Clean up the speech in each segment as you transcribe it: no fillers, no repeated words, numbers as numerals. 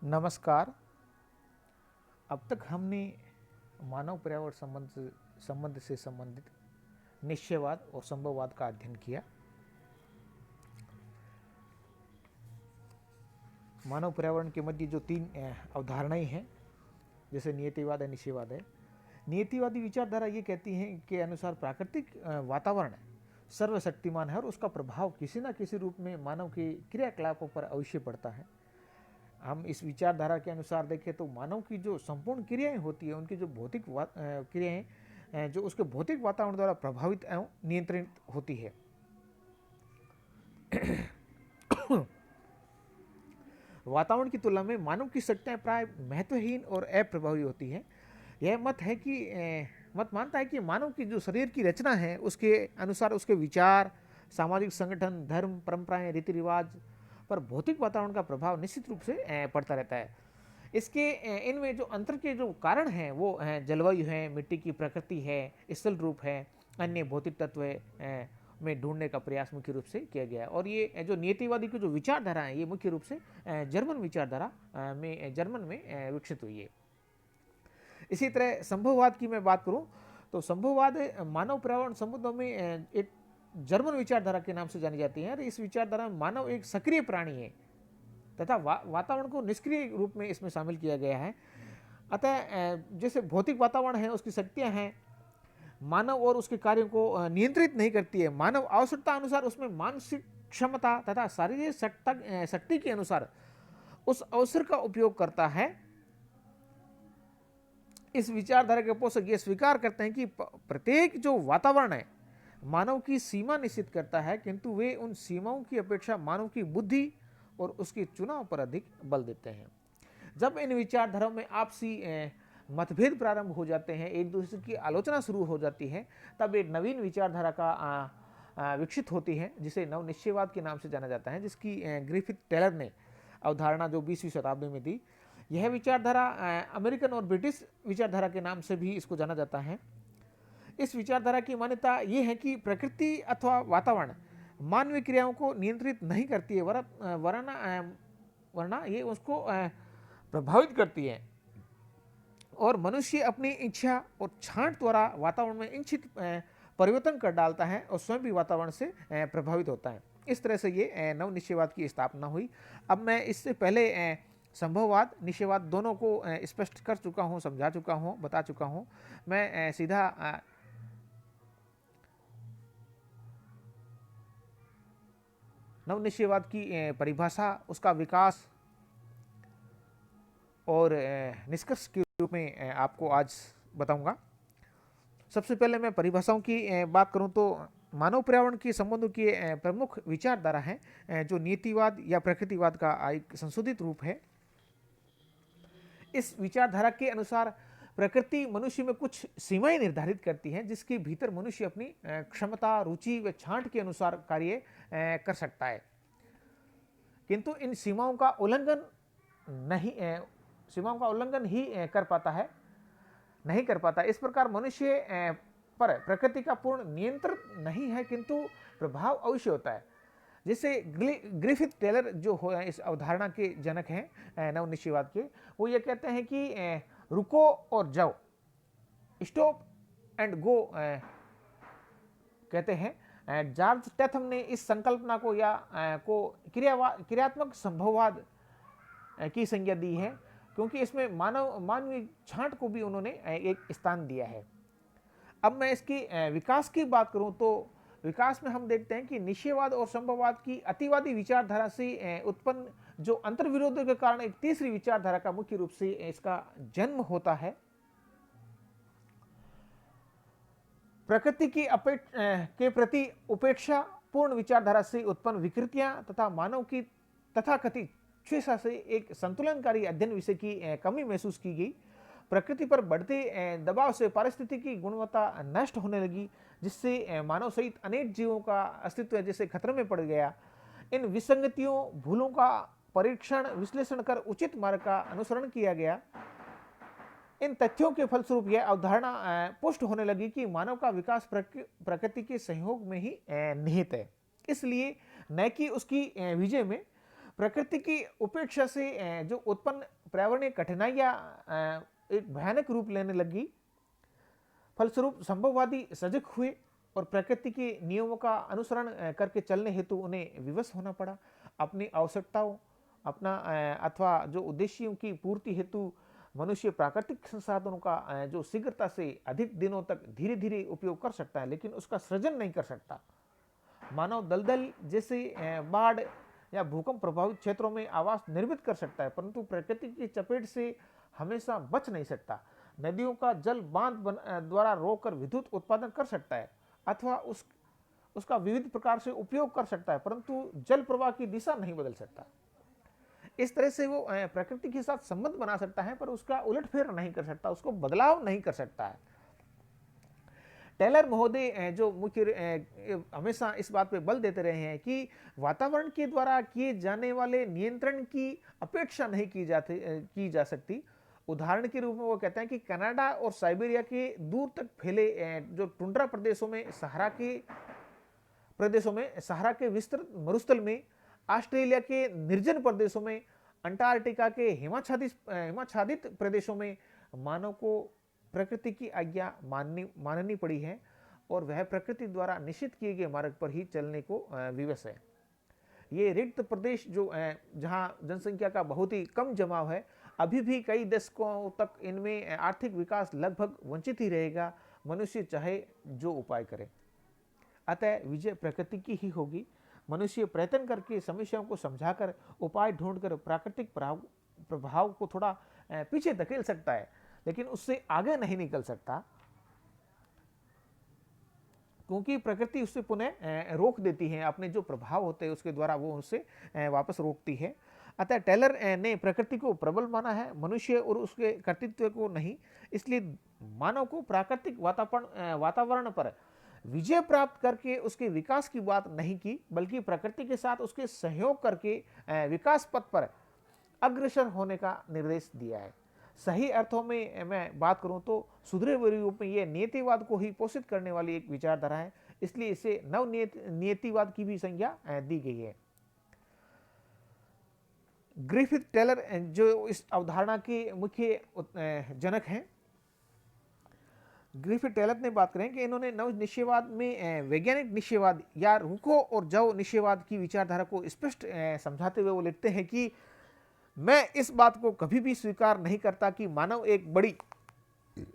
नमस्कार। अब तक हमने मानव पर्यावरण संबंध से संबंधित निश्चयवाद और संभववाद का अध्ययन किया। मानव पर्यावरण के मध्य जो तीन अवधारणाएं हैं, जैसे नियतिवाद है, निश्चयवाद है। नियतिवादी विचारधारा ये कहती है कि अनुसार प्राकृतिक वातावरण सर्वशक्तिमान है और उसका प्रभाव किसी न किसी रूप में मानव के क्रियाकलापों पर अवश्य पड़ता है। हम इस विचारधारा के अनुसार देखें तो मानव की जो संपूर्ण क्रियाएं होती है, उनकी जो भौतिक क्रियाएं जो उसके भौतिक वातावरण द्वारा प्रभावित एवं नियंत्रित होती है। वातावरण की तुलना में मानव की शक्तियां प्राय महत्वहीन और अप्रभावी होती है। यह मत मानता है कि मानव की जो शरीर की रचना है, उसके अनुसार उसके विचार, सामाजिक संगठन, धर्म, परंपराएं, रीति रिवाज पर भौतिक वातावरण का प्रभाव निश्चित रूप से पड़ता रहता है। इसके इनमें जो अंतर के जो कारण हैं वो जलवायु है, मिट्टी की प्रकृति है, स्थल रूप है, अन्य भौतिक तत्व में ढूंढने का प्रयास मुख्य रूप से किया गया है। और ये जो नियतिवादी की जो विचारधारा है, ये मुख्य रूप से जर्मन विचारधारा जर्मन में विकसित हुई है। इसी तरह संभववाद की मैं बात करूं तो संभववाद मानव पर्यावरण संबंधों में एक जर्मन विचारधारा के नाम से जानी जाती है। इस विचारधारा में मानव एक सक्रिय प्राणी है तथा वातावरण को निष्क्रिय रूप में इसमें शामिल किया गया है। अतः जैसे भौतिक वातावरण है, उसकी शक्तियां हैं, मानव और उसके कार्यों को नियंत्रित नहीं करती है। मानव आवश्यकता अनुसार उसमें मानसिक क्षमता तथा शारीरिक शक्ति के अनुसार उस अवसर का उपयोग करता है। इस विचारधारा के पोषक ये स्वीकार करते हैं कि प्रत्येक जो वातावरण है मानव की सीमा निश्चित करता है, किंतु वे उन सीमाओं की अपेक्षा मानव की बुद्धि और उसके चुनाव पर अधिक बल देते हैं। जब इन विचारधाराओं में आपसी मतभेद प्रारंभ हो जाते हैं, एक दूसरे की आलोचना शुरू हो जाती है, तब एक नवीन विचारधारा का विकसित होती है, जिसे नव निश्चयवाद के नाम से जाना जाता है, जिसकी ग्रिफिथ टेलर ने अवधारणा जो 20वीं शताब्दी में दी। यह विचारधारा अमेरिकन और ब्रिटिश विचारधारा के नाम से भी इसको जाना जाता है। इस विचारधारा की मान्यता यह है कि प्रकृति अथवा वातावरण मानवीय क्रियाओं को नियंत्रित नहीं करती है, वरना ये उसको प्रभावित करती है, और मनुष्य अपनी इच्छा और छांट द्वारा वातावरण में इच्छित परिवर्तन कर डालता है और स्वयं भी वातावरण से प्रभावित होता है। इस तरह से ये नव निश्चयवाद की स्थापना हुई। अब मैं इससे पहले संभववाद, निश्चयवाद दोनों को स्पष्ट कर चुका हूँ, समझा चुका हूँ, बता चुका हूँ। मैं सीधा नव निश्चयवाद की परिभाषा, उसका विकास और निष्कर्ष के रूप में आपको आज बताऊंगा। सबसे पहले मैं परिभाषाओं की बात करूं तो मानव पर्यावरण के संबंधों की प्रमुख विचारधारा है जो नीतिवाद या प्रकृतिवाद का एक संशोधित रूप है। इस विचारधारा के अनुसार प्रकृति मनुष्य में कुछ सीमाएं निर्धारित करती है, जिसके भीतर मनुष्य अपनी क्षमता, रुचि व छांट के अनुसार कार्य कर सकता है, किंतु इन सीमाओं का उल्लंघन ही कर पाता है, नहीं कर पाता। इस प्रकार मनुष्य पर प्रकृति का पूर्ण नियंत्रण नहीं है, किंतु प्रभाव अवश्य होता है। जिससे ग्रिफिथ टेलर जो हो इस अवधारणा के जनक हैं नव निश्चयवाद के, वो ये कहते हैं कि रुको और जाओ, स्टॉप एंड गो कहते हैं। जॉर्ज टेथम ने इस संकल्पना को क्रियात्मक संभववाद की संज्ञा दी है, क्योंकि इसमें मानवीय छांट को भी उन्होंने एक स्थान दिया है। अब मैं इसकी विकास की बात करूं तो विकास में हम देखते हैं कि निश्चयवाद और संभववाद की अतिवादी विचारधारा से उत्पन्न जो अंतर्विरोधों के कारण एक तीसरी विचारधारा का मुख्य रूप से इसका जन्म होता है। प्रकृति की के प्रति उपेक्षा पूर्ण विचारधारा से उत्पन्न विकृतियां तथा मानव की तथाकथित स्वेच्छा से एक संतुलनकारी अध्ययन विषय की कमी महसूस की गई। प्रकृति पर बढ़ते दबाव से पारिस्थितिकी गुणवत्ता नष्ट होने लगी, जिससे मानव सहित अनेक जीवों का अस्तित्व जैसे खतरे में पड़ गया। इन विसंगतियों, भूलों का परीक्षण विश्लेषण कर उचित मार्ग का अनुसरण किया गया। इन तथ्यों के फलस्वरूप यह अवधारणा पुष्ट होने लगी कि मानव का विकास प्रकृति के सहयोग में ही निहित है, इसलिए न कि उसकी विजय में। प्रकृति की उपेक्षा से जो उत्पन्न पर्यावरणीय कठिनाइयां एक भयानक रूप लेने लगी। फलस्वरूप संभववादी सजग हुए और प्रकृति के नियमों का अनुसरण करके चलने हेतु उन्हें विवश होना पड़ा। अपनी आवश्यकताओं अपना अथवा जो उद्देश्यों की पूर्ति हेतु मनुष्य प्राकृतिक संसाधनों का जो शीघ्रता से अधिक दिनों तक धीरे धीरे उपयोग कर सकता है, लेकिन उसका सृजन नहीं कर सकता। मानव दलदल जैसे बाढ़ या भूकंप प्रभावित क्षेत्रों में आवास निर्मित कर सकता है, परंतु प्रकृति की चपेट से हमेशा बच नहीं सकता। नदियों का जल बांध द्वारा रोककर विद्युत उत्पादन कर सकता है अथवा उसका विविध प्रकार से उपयोग कर सकता है, परंतु जल प्रवाह की दिशा नहीं बदल सकता। इस तरह से वो प्रकृति के साथ संबंध बना सकता है, पर उसका उलटफेर नहीं कर सकता, उसको बदलाव नहीं कर सकता है। टेलर महोदय जो मुख्य हमेशा इस बात पे बल देते रहे हैं कि वातावरण के द्वारा किए जाने वाले नियंत्रण की अपेक्षा नहीं की जा सकती। उदाहरण के रूप में वो कहते हैं कि कनाडा और साइबेरिया के दूर तक फैले जो टुंड्रा प्रदेशों में सहारा के विस्तृत मरुस्थल में, ऑस्ट्रेलिया के निर्जन प्रदेशों में, अंटार्कटिका के हिमाच्छादित प्रदेशों में मानव को प्रकृति की आज्ञा माननी पड़ी है और वह प्रकृति द्वारा निश्चित किए गए मार्ग पर ही चलने को विवश है। ये रिक्त प्रदेश जो जहां जनसंख्या का बहुत ही कम जमाव है, अभी भी कई दशकों तक इनमें आर्थिक विकास लगभग वंचित ही रहेगा, मनुष्य चाहे जो उपाय करे। अतः विजय प्रकृति की ही होगी। मनुष्य प्रयत्न करके समस्याओं को समझाकर उपाय ढूंढकर प्राकृतिक प्रभाव को थोड़ा पीछे धकेल सकता है, लेकिन उससे आगे नहीं निकल सकता, क्योंकि प्रकृति उससे पुनः रोक देती है। अपने जो प्रभाव होते हैं उसके द्वारा वो उससे वापस रोकती है। अतः टेलर ने प्रकृति को प्रबल माना है, मनुष्य और उसके कर्तृत्व को नहीं। इसलिए मानव को प्राकृतिक वातावरण पर विजय प्राप्त करके उसके विकास की बात नहीं की, बल्कि प्रकृति के साथ उसके सहयोग करके विकास पथ पर अग्रसर होने का निर्देश दिया है। सही अर्थों में मैं बात करूं तो सुधरे हुए रूप में यह नियतिवाद को ही पोषित करने वाली एक विचारधारा है, इसलिए इसे नियतिवाद की भी संज्ञा दी गई है। ग्रिफिथ टेलर जो इस अवधारणा के मुख्य जनक हैं, ग्रिफिथ टेलर ने बात करें कि इन्होंने नव निश्चयवाद में वैज्ञानिक निश्चयवाद या रुको और जाओ निश्चयवाद की विचारधारा को स्पष्ट समझाते हुए वो लिखते हैं कि मैं इस बात को कभी भी स्वीकार नहीं करता कि मानव एक बड़ी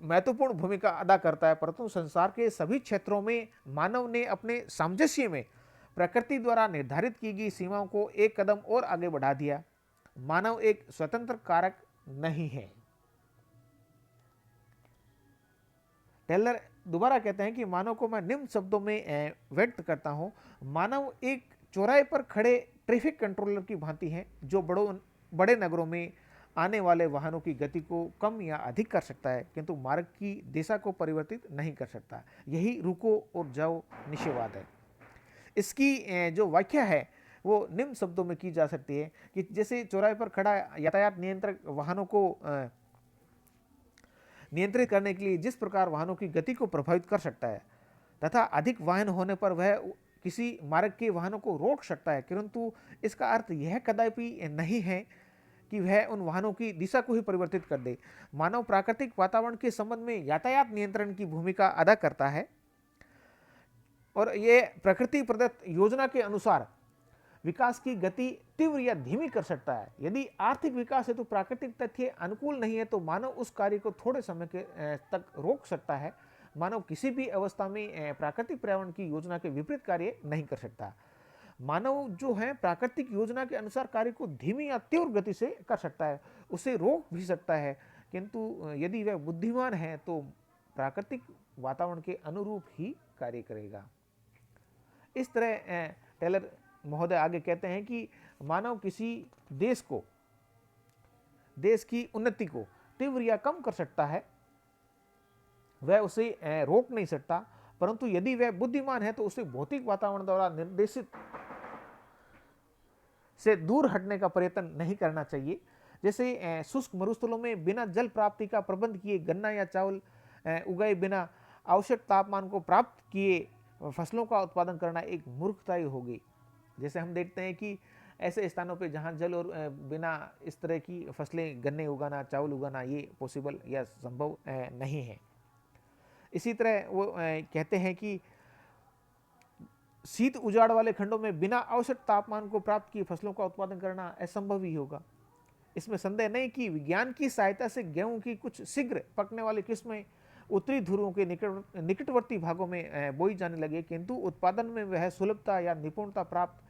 महत्वपूर्ण भूमिका अदा करता है, परंतु संसार के सभी क्षेत्रों में मानव ने अपने सामंजस्य में प्रकृति द्वारा निर्धारित की गई सीमाओं को एक कदम और आगे बढ़ा दिया। मानव एक स्वतंत्र कारक नहीं है। टेलर दोबारा कहते हैं कि मानव को मैं निम्न शब्दों में व्यक्त करता हूं। मानव एक चौराहे पर खड़े ट्रैफिक कंट्रोलर की भांति है, जो बड़े नगरों में आने वाले वाहनों की गति को कम या अधिक कर सकता है, किंतु मार्ग की दिशा को परिवर्तित नहीं कर सकता। यही रुको और जाओ निश्चयवाद है। इसकी जो व्याख्या है वो निम्न शब्दों में की जा सकती है कि जैसे चौराहे पर खड़ा यातायात नियंत्रक वाहनों को नियंत्रित करने के लिए जिस प्रकार वाहनों की गति को प्रभावित कर सकता है तथा अधिक वाहन होने पर वह किसी मार्ग के वाहनों को रोक सकता है, किंतु इसका अर्थ यह कदापि नहीं है कि वह उन वाहनों की दिशा को ही परिवर्तित कर दे। मानव प्राकृतिक वातावरण के संबंध में यातायात नियंत्रण की भूमिका अदा करता है और यह प्रकृति प्रदत्त योजना के अनुसार विकास की गति तीव्र या धीमी कर सकता है। यदि आर्थिक विकास है तो प्राकृतिक तथ्य अनुकूल नहीं है तो मानव उस कार्य को थोड़े समय तक रोक सकता है। मानव किसी भी अवस्था में प्राकृतिक पर्यावरण की योजना के विपरीत कार्य नहीं कर सकता। मानव जो है प्राकृतिक योजना के अनुसार कार्य को धीमी या तीव्र गति से कर सकता है, उसे रोक भी सकता है, किंतु यदि वह बुद्धिमान है तो प्राकृतिक वातावरण के अनुरूप ही कार्य करेगा। इस तरह टेलर महोदय आगे कहते हैं कि मानव किसी देश की उन्नति को तीव्र या कम कर सकता है, वह उसे रोक नहीं सकता, परंतु यदि वह बुद्धिमान है तो उसे भौतिक वातावरण द्वारा निर्देशित से दूर हटने का प्रयत्न नहीं करना चाहिए। जैसे शुष्क मरुस्थलों में बिना जल प्राप्ति का प्रबंध किए गन्ना या चावल उगाए बिना आवश्यक तापमान को प्राप्त किए फसलों का उत्पादन करना एक मूर्खता ही होगी। जैसे हम देखते हैं कि ऐसे स्थानों पे जहाँ जल और बिना इस तरह की फसलें, गन्ने उगाना, चावल उगाना ये पॉसिबल या संभव नहीं है। इसी तरह वो कहते हैं कि शीत उजाड़ वाले खंडों में बिना आवश्यक तापमान को प्राप्त किए फसलों का उत्पादन करना असंभव ही होगा। इसमें संदेह नहीं कि विज्ञान की सहायता से गेहूं की कुछ शीघ्र पकने वाली किस्में उत्तरी ध्रुवों के निकटवर्ती भागों में बोई जाने लगे, किंतु उत्पादन में वह सुलभता या निपुणता प्राप्त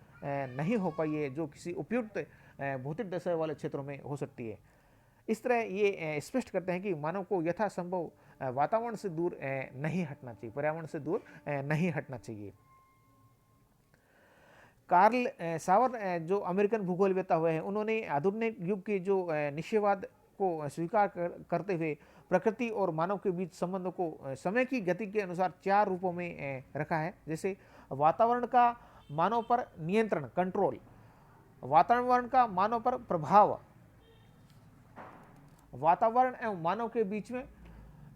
नहीं हो पाई है जो किसी उपयुक्त भौतिक दशा वाले क्षेत्रों में हो सकती है। इस तरह ये स्पष्ट करते हैं कि मानव को यथासंभव वातावरण से दूर नहीं हटना चाहिए, पर्यावरण से दूर नहीं हटना चाहिए। कार्ल सावर जो अमेरिकन भूगोलवेत्ता हुए हैं, उन्होंने आधुनिक युग के जो निश्चयवाद को स्वीकार करते हुए प्रकृति और मानव के बीच संबंधों को समय की गति के अनुसार 4 रूपों में रखा है। जैसे वातावरण का मानव पर नियंत्रण, कंट्रोल, वातावरण का मानव पर प्रभाव, वातावरण एवं मानव के बीच में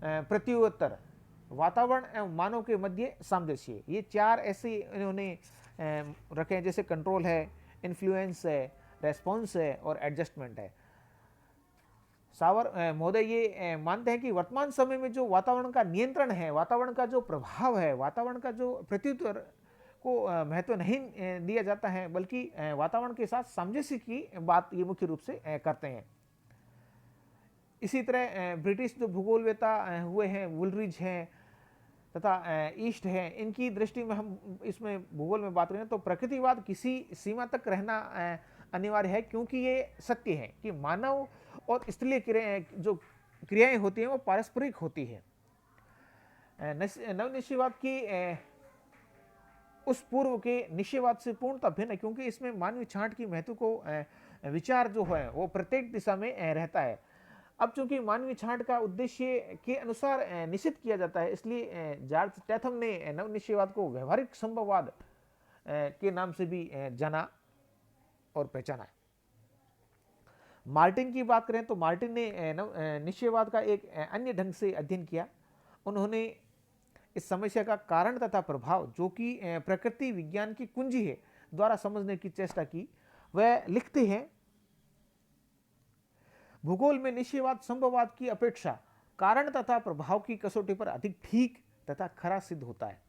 प्रत्युत्तर, वातावरण एवं मानव के मध्य सामंजस्य। ये 4 ऐसे इन्होंने रखे हैं, जैसे कंट्रोल है, इन्फ्लुएंस है, रेस्पॉन्स है और एडजस्टमेंट है। सावर महोदय ये मानते हैं कि वर्तमान समय में जो वातावरण का नियंत्रण है, वातावरण का जो प्रभाव है, वातावरण का जो प्रत्युत्तर को महत्व नहीं दिया जाता है, बल्कि वातावरण के साथ सामंजस्य की बात ये मुख्य रूप से करते हैं। इसी तरह ब्रिटिश जो भूगोलवेत्ता हुए हैं, वुलरिज हैं तथा ईस्ट है, इनकी दृष्टि में हम इसमें भूगोल में बात करें तो प्रकृतिवाद किसी सीमा तक रहना अनिवार्य है, क्योंकि ये सत्य है कि मानव और स्थलीय जो क्रियाएं होती हैं वो पारस्परिक होती है। नवनिश्चयवाद की उस पूर्व के निश्चयवाद से पूर्णतः भिन्न है, क्योंकि इसमें मानवीय छांट की महत्व को विचार जो है वो प्रत्येक दिशा में रहता है। अब चूंकि मानवीय छांट का उद्देश्य के अनुसार निश्चित किया जाता है, इसलिए जॉर्ज स्टैथम ने नवनिश्चयवाद को व्यवहारिक संभववाद के नाम से भी जाना और पहचाना। मार्टिन की बात करें तो मार्टिन ने निश्चयवाद का एक अन्य ढंग से अध्ययन किया। उन्होंने इस समस्या का कारण तथा प्रभाव, जो कि प्रकृति विज्ञान की कुंजी है, द्वारा समझने की चेष्टा की। वह लिखते हैं, भूगोल में निश्चयवाद संभववाद की अपेक्षा कारण तथा प्रभाव की कसौटी पर अधिक ठीक तथा खरा सिद्ध होता है।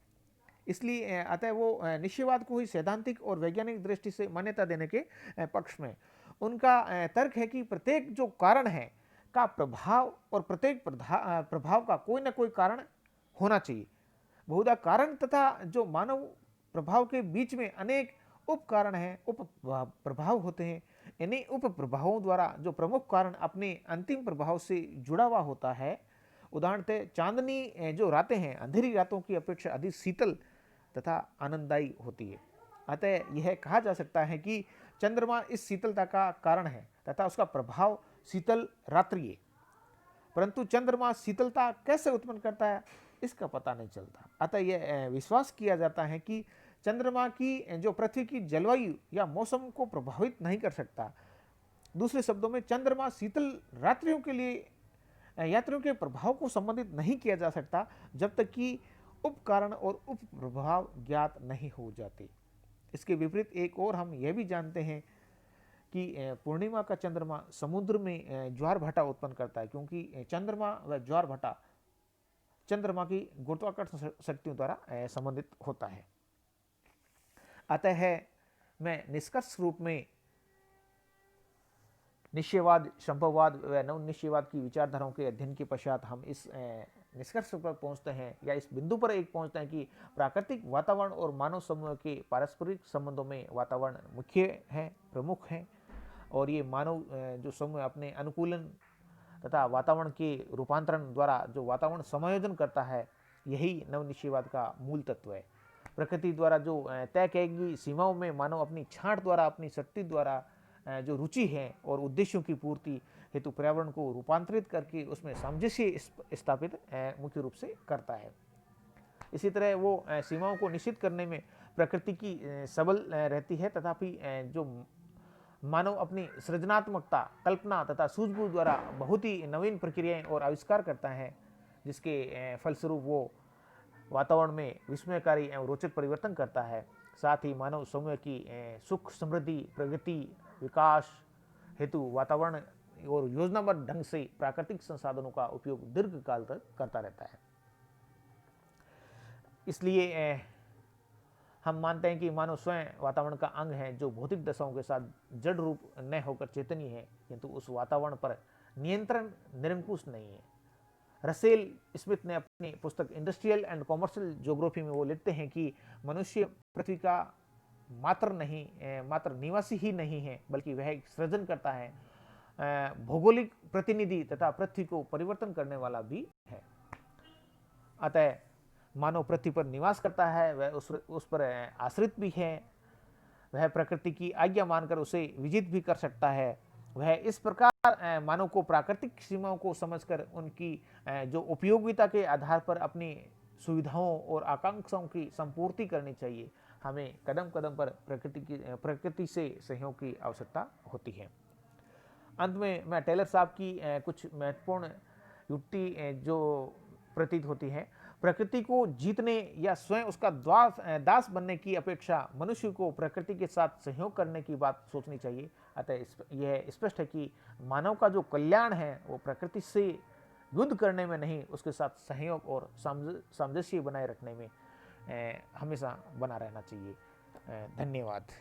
इसलिए अतः वो निश्चयवाद को ही सैद्धांतिक और वैज्ञानिक दृष्टि से मान्यता देने के पक्ष में। उनका तर्क है कि प्रत्येक जो कारण है का प्रभाव और प्रत्येक प्रभाव का कोई ना कोई कारण होना चाहिए। बहुधा कारण तथा जो मानव प्रभाव के बीच में अनेक उप कारण हैं, उप प्रभाव होते हैं। इन्हीं उप प्रभावों द्वारा जो प्रमुख कारण अपने अंतिम प्रभाव से जुड़ा हुआ होता है। उदाहरणतः चांदनी जो रातें हैं अंधेरी रातों की अपेक्षा अधिक शीतल तथा आनंददायी होती है। अतः यह कहा जा सकता है कि चंद्रमा इस शीतलता का कारण है तथा उसका प्रभाव शीतल रात्रि है, परंतु चंद्रमा शीतलता कैसे उत्पन्न करता है इसका पता नहीं चलता। अतः यह विश्वास किया जाता है कि चंद्रमा की जो पृथ्वी की जलवायु या मौसम को प्रभावित नहीं कर सकता। दूसरे शब्दों में चंद्रमा शीतल रात्रियों के लिए यात्रियों के प्रभाव को संबंधित नहीं किया जा सकता जब तक कि उप कारण और उप प्रभाव ज्ञात नहीं हो जाते। इसके विपरीत एक और हम यह भी जानते हैं कि पूर्णिमा का चंद्रमा समुद्र में ज्वार भाटा उत्पन्न करता है, क्योंकि चंद्रमा व ज्वार भाटा चंद्रमा की गुरुत्वाकर्षण शक्तियों द्वारा संबंधित होता है। अतः मैं निष्कर्ष रूप में निश्चयवाद, संभववाद व नवनिश्चयवाद की विचारधाराओं के अध्ययन के पश्चात हम इस निष्कर्ष पर पहुंचते हैं या इस बिंदु पर एक पहुंचते हैं कि प्राकृतिक वातावरण और मानव समूह के पारस्परिक संबंधों में वातावरण मुख्य है, प्रमुख है, और ये मानव जो समूह अपने अनुकूलन तथा वातावरण के रूपांतरण द्वारा जो वातावरण समायोजन करता है, यही नवनिश्चयवाद का मूल तत्व है। प्रकृति द्वारा जो तय की गई सीमाओं में मानव अपनी छांट द्वारा, अपनी शक्ति द्वारा जो रुचि है और उद्देश्यों की पूर्ति हेतु पर्यावरण को रूपांतरित करके उसमें सामंजस्य स्थापित मुख्य रूप से करता है। इसी तरह वो सीमाओं को निश्चित करने में प्रकृति की सबल रहती है, तथापि जो मानव अपनी सृजनात्मकता, कल्पना तथा सूझबूझ द्वारा बहुत ही नवीन प्रक्रियाएं और आविष्कार करता है, जिसके फलस्वरूप वो वातावरण में विस्मयकारी एवं रोचक परिवर्तन करता है। साथ ही मानव समूह की सुख, समृद्धि, प्रगति, विकास हेतु वातावरण और योजनाबद्ध ढंग से प्राकृतिक संसाधनों का उपयोग दीर्घकाल तक करता रहता है। इसलिए हम मानते हैं कि मानव स्वयं वातावरण का अंग है, जो भौतिक दशाओं के साथ जड़ रूप न होकर चेतनीय है, किंतु उस वातावरण पर नियंत्रण निरंकुश नहीं है। रसेल स्मिथ ने अपनी पुस्तक इंडस्ट्रियल एंड कॉमर्शियल ज्योग्राफी में वो लिखते हैं कि मनुष्य पृथ्वी का मात्र निवासी ही नहीं है, बल्कि वह एक सृजन करता है, भौगोलिक प्रतिनिधि तथा पृथ्वी को परिवर्तन करने वाला भी है। अतः मानव पृथ्वी पर निवास करता है, वह उस पर आश्रित भी है, वह प्रकृति की आज्ञा मानकर उसे विजित भी कर सकता है। वह इस प्रकार मानव को प्राकृतिक सीमाओं को समझकर उनकी जो उपयोगिता के आधार पर अपनी सुविधाओं और आकांक्षाओं की संपूर्ति करनी चाहिए। हमें कदम कदम पर प्रकृति से सहयोग की आवश्यकता होती है। अंत में मैं टेलर साहब की कुछ महत्वपूर्ण युक्ति जो प्रतीत होती है, प्रकृति को जीतने या स्वयं उसका दास बनने की अपेक्षा मनुष्य को प्रकृति के साथ सहयोग करने की बात सोचनी चाहिए। अतः यह स्पष्ट है कि मानव का जो कल्याण है वो प्रकृति से युद्ध करने में नहीं, उसके साथ सहयोग और सामंजस्य बनाए रखने में हमेशा बना रहना चाहिए। धन्यवाद।